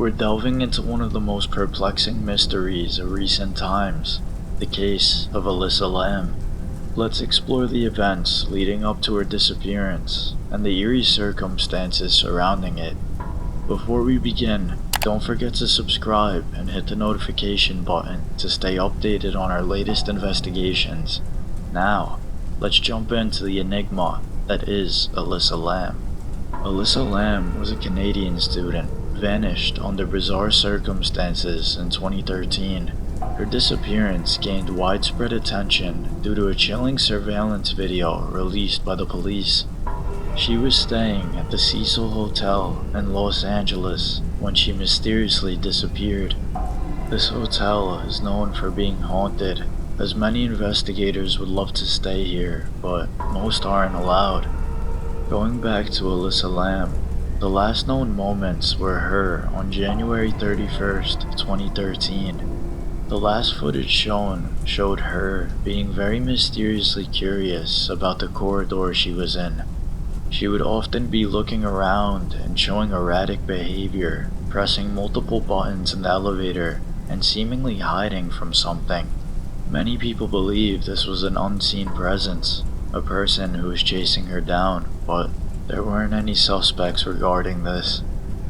we're delving into one of the most perplexing mysteries of recent times, the case of Elisa Lam. Let's explore the events leading up to her disappearance and the eerie circumstances surrounding it. Before we begin, don't forget to subscribe and hit the notification button to stay updated on our latest investigations. Now, let's jump into the enigma that is Elisa Lam. Elisa Lam was a Canadian student, vanished under bizarre circumstances in 2013. Her disappearance gained widespread attention due to a chilling surveillance video released by the police. She was staying at the Cecil Hotel in Los Angeles when she mysteriously disappeared. This hotel is known for being haunted, as many investigators would love to stay here, but most aren't allowed. Going back to Elisa Lam, the last known moments were her on January 31st, 2013. The last footage shown showed her being very mysteriously curious about the corridor she was in. She would often be looking around and showing erratic behavior, pressing multiple buttons in the elevator and seemingly hiding from something. Many people believe this was an unseen presence, a person who was chasing her down, but there weren't any suspects regarding this.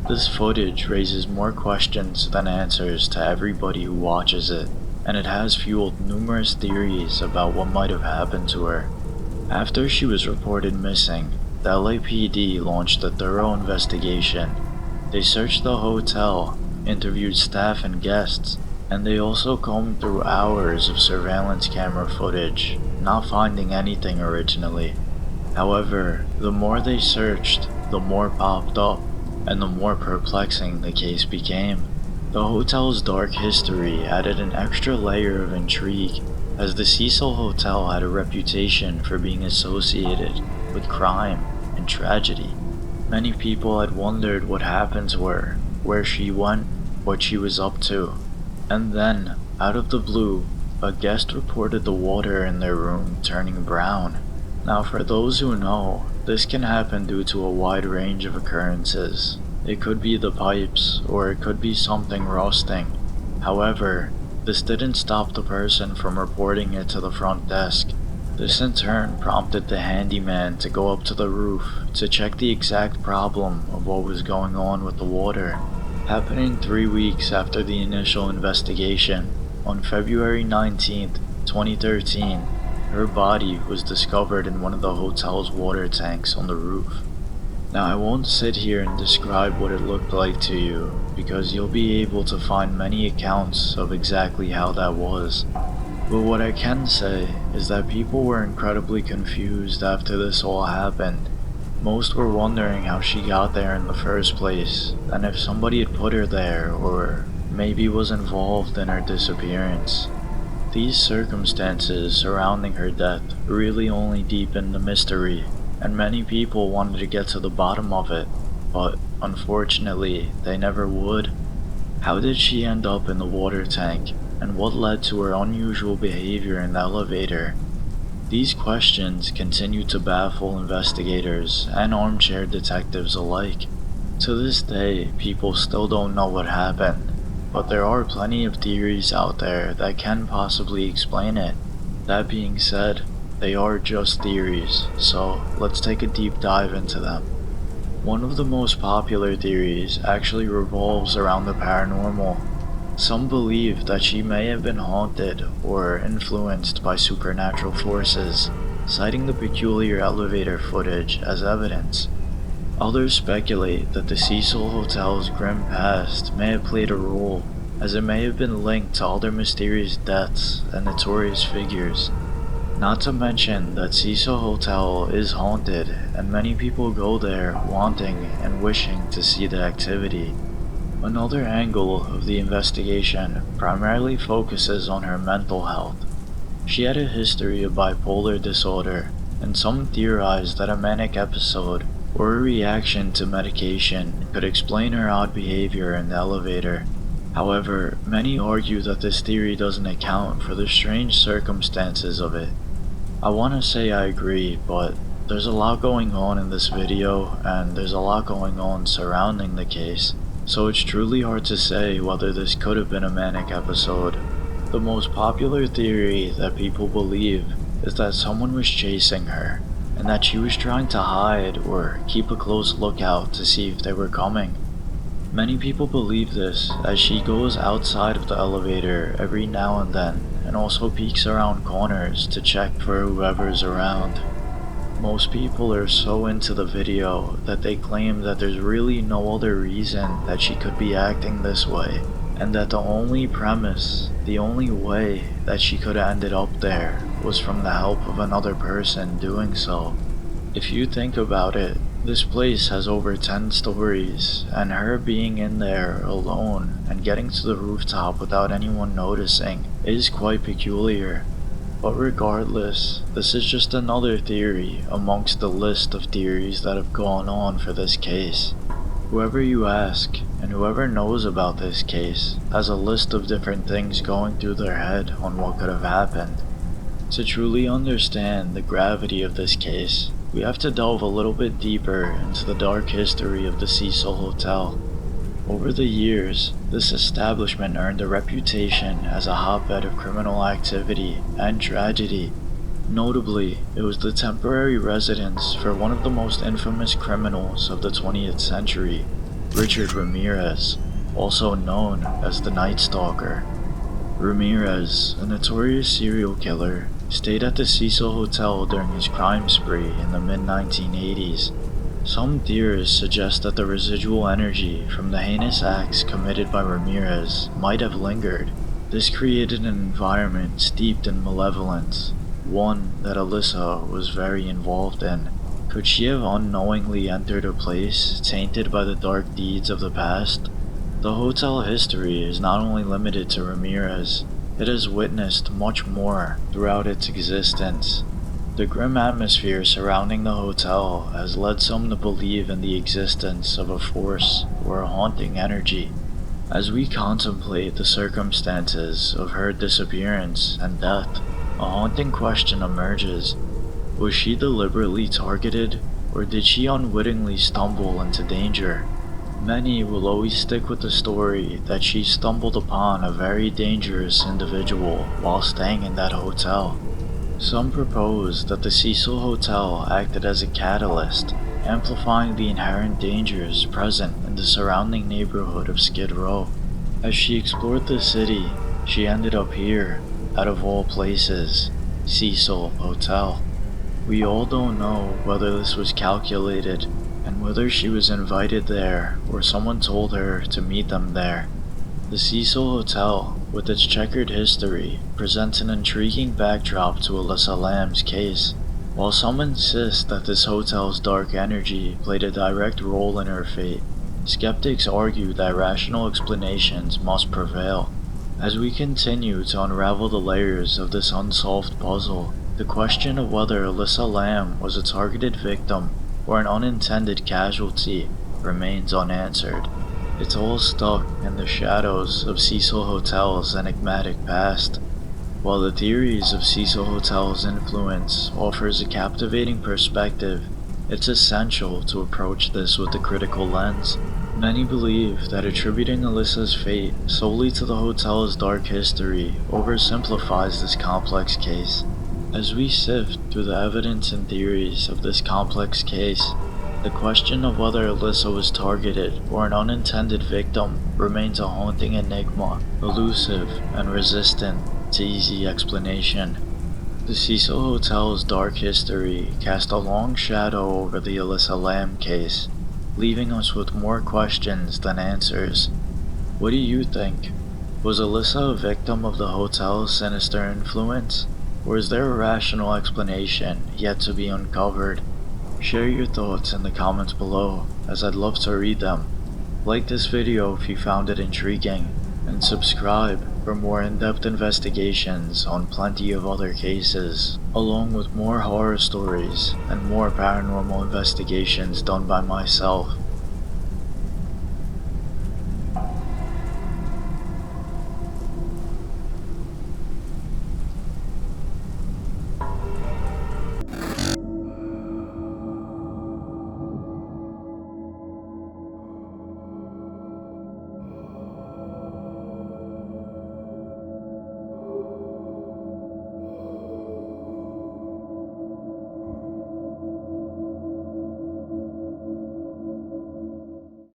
This footage raises more questions than answers to everybody who watches it, and it has fueled numerous theories about what might have happened to her. After she was reported missing, the LAPD launched a thorough investigation. They searched the hotel, interviewed staff and guests, and they also combed through hours of surveillance camera footage, not finding anything originally. However, the more they searched, the more popped up, and the more perplexing the case became. The hotel's dark history added an extra layer of intrigue, as the Cecil Hotel had a reputation for being associated with crime and tragedy. Many people had wondered what happened to her, where she went, what she was up to. And then, out of the blue, a guest reported the water in their room turning brown. Now, for those who know, this can happen due to a wide range of occurrences. It could be the pipes, or it could be something rusting. However, this didn't stop the person from reporting it to the front desk. This in turn prompted the handyman to go up to the roof to check the exact problem of what was going on with the water. Happening 3 weeks after the initial investigation, on February 19th, 2013, her body was discovered in one of the hotel's water tanks on the roof. Now, I won't sit here and describe what it looked like to you, because you'll be able to find many accounts of exactly how that was. But what I can say is that people were incredibly confused after this all happened. Most were wondering how she got there in the first place, and if somebody had put her there, or maybe was involved in her disappearance. These circumstances surrounding her death really only deepened the mystery, and many people wanted to get to the bottom of it, but unfortunately, they never would. How did she end up in the water tank, and what led to her unusual behavior in the elevator? These questions continue to baffle investigators and armchair detectives alike. To this day, people still don't know what happened, but there are plenty of theories out there that can possibly explain it. That being said, they are just theories, so let's take a deep dive into them. One of the most popular theories actually revolves around the paranormal. Some believe that she may have been haunted or influenced by supernatural forces, citing the peculiar elevator footage as evidence. Others speculate that the Cecil Hotel's grim past may have played a role, as it may have been linked to other mysterious deaths and notorious figures. Not to mention that Cecil Hotel is haunted, and many people go there wanting and wishing to see the activity. Another angle of the investigation primarily focuses on her mental health. She had a history of bipolar disorder, and some theorize that a manic episode or a reaction to medication could explain her odd behavior in the elevator. However, many argue that this theory doesn't account for the strange circumstances of it. I want to say I agree, but there's a lot going on in this video, and there's a lot going on surrounding the case, so it's truly hard to say whether this could have been a manic episode. The most popular theory that people believe is that someone was chasing her, and that she was trying to hide or keep a close lookout to see if they were coming. Many people believe this as she goes outside of the elevator every now and then and also peeks around corners to check for whoever's around. Most people are so into the video that they claim that there's really no other reason that she could be acting this way, and that the only premise, the only way that she could have ended up there was from the help of another person doing so. If you think about it, this place has over 10 stories, and her being in there alone and getting to the rooftop without anyone noticing is quite peculiar. But regardless, this is just another theory amongst the list of theories that have gone on for this case. Whoever you ask, and whoever knows about this case, has a list of different things going through their head on what could have happened. To truly understand the gravity of this case, we have to delve a little bit deeper into the dark history of the Cecil Hotel. Over the years, this establishment earned a reputation as a hotbed of criminal activity and tragedy. Notably, it was the temporary residence for one of the most infamous criminals of the 20th century, Richard Ramirez, also known as the Night Stalker. Ramirez, a notorious serial killer, stayed at the Cecil Hotel during his crime spree in the mid-1980s. Some theorists suggest that the residual energy from the heinous acts committed by Ramirez might have lingered. This created an environment steeped in malevolence, one that Elisa was very involved in. Could she have unknowingly entered a place tainted by the dark deeds of the past? The hotel history is not only limited to Ramirez, it has witnessed much more throughout its existence. The grim atmosphere surrounding the hotel has led some to believe in the existence of a force or a haunting energy. As we contemplate the circumstances of her disappearance and death, a haunting question emerges. Was she deliberately targeted, or did she unwittingly stumble into danger? Many will always stick with the story that she stumbled upon a very dangerous individual while staying in that hotel. Some propose that the Cecil Hotel acted as a catalyst, amplifying the inherent dangers present in the surrounding neighborhood of Skid Row. As she explored the city, she ended up here, out of all places, Cecil Hotel. We all don't know whether this was calculated, and whether she was invited there or someone told her to meet them there. The Cecil Hotel, with its checkered history, presents an intriguing backdrop to Elisa Lam's case. While some insist that this hotel's dark energy played a direct role in her fate, skeptics argue that rational explanations must prevail. As we continue to unravel the layers of this unsolved puzzle, the question of whether Elisa Lam was a targeted victim or an unintended casualty remains unanswered. It's all stuck in the shadows of Cecil Hotel's enigmatic past. While the theories of Cecil Hotel's influence offers a captivating perspective, it's essential to approach this with a critical lens. Many believe that attributing Elisa's fate solely to the hotel's dark history oversimplifies this complex case. As we sift through the evidence and theories of this complex case, the question of whether Elisa was targeted or an unintended victim remains a haunting enigma, elusive and resistant to easy explanation. The Cecil Hotel's dark history cast a long shadow over the Elisa Lam case, leaving us with more questions than answers. What do you think? Was Elisa a victim of the hotel's sinister influence? Or is there a rational explanation yet to be uncovered? Share your thoughts in the comments below, as I'd love to read them. Like this video if you found it intriguing, and subscribe for more in-depth investigations on plenty of other cases, along with more horror stories and more paranormal investigations done by myself.